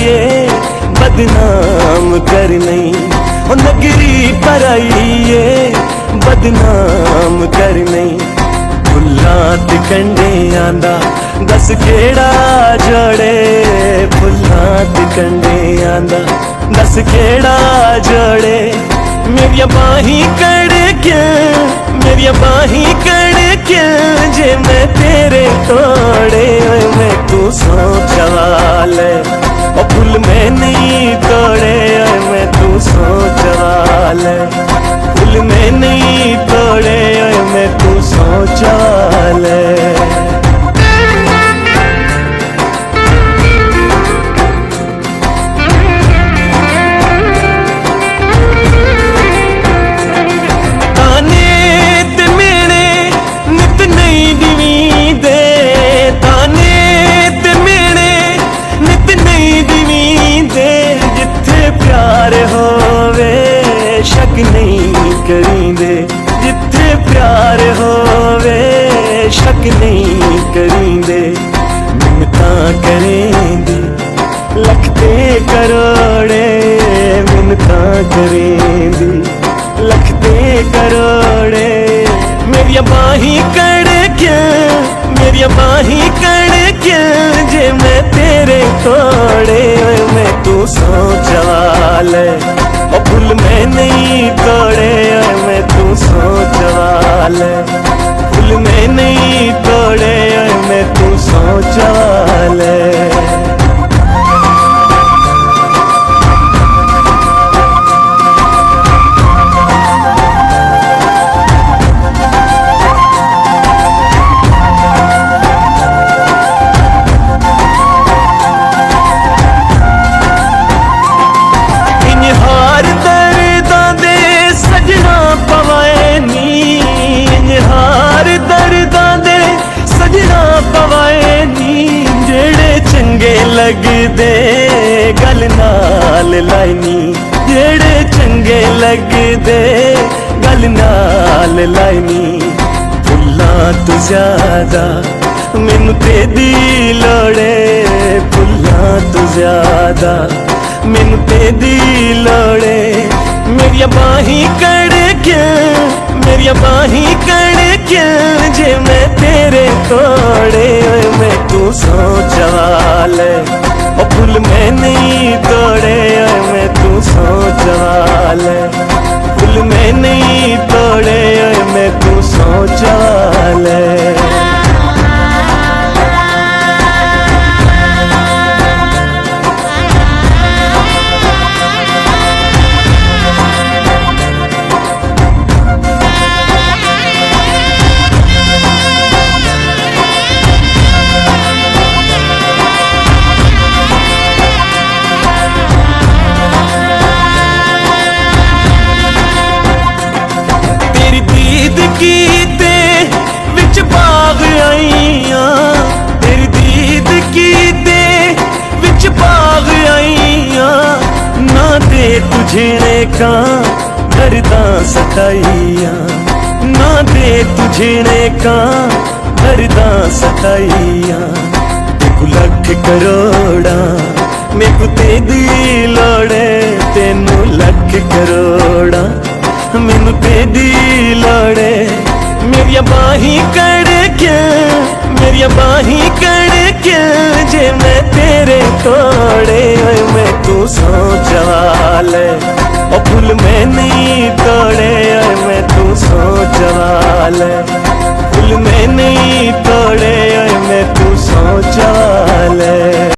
बदनाम कर नहीं, ओ नगरी पराइए बदनाम कर नहीं। फुल्लां ते कंडे आंदा दस केड़ा जोड़े, फुल्लां ते कंडे आंदा दस केड़ा जोड़े। मेरिया बाही कड़ के, मेरिया बाही कड़ के जे मैं तेरे तोड़े। मैं तू सोचा ले ओ फुल में नहीं तोड़े, मैं तू सोचा ले फुल में नहीं तोड़े, मैं तू सोचा ले। प्यार होवे शक नहीं करींदे, जिथे प्यार होवे शक नहीं करींदे। मिन्नतां करेंदी लखते करोड़े, मिन्नतां करेंदी लखते करोड़े। मेरिया बाही कड़ के, मेरिया बाही कड़ के जे मैं तेरे तोड़े। मैं तू सोचा ले ओ फुल में नहीं तोड़े, मैं तू सोचा ले फुल में नहीं तोड़े, मैं तू सोचा ले। लगदे गल नाल लाइनी, जेड़े चंगे लगदे गल नाल लाइनी। फुल्लां तू ज्यादा मैनू तेरी लोड़े, फुल्लां तू ज्यादा मैनू तेरी लोड़े। मेरिया बाही कड़ के, मेरिया बाही कड़ के जे मैं तेरे तोड़े। मैं तू सोचा ले ओ फुल में नहीं तोड़े, मैं तू सोचा ले फुल में नहीं तोड़े, मैं तू सोचा ले। कीते विच बाग आईयां, तेरी दीद कीते विच बाग आईयां। ना दे तुझे का दर्दां सताइयां, ना दे तुझे का दर्दां सताइयां। तेकू लख करोड़ा मेकू तेरी लोड़े, तेनू लख करोड़ा मैनू तेरी लोड़े। मेरिया बाही कड़ के, मेरिया बाही कड़ के जे मैं तेरे तोड़े। मैं तू सोचा ले ओ फुल में नहीं तोड़े, मैं तू सोचा ले फुल में नहीं तोड़े, मैं तू सोचा ले।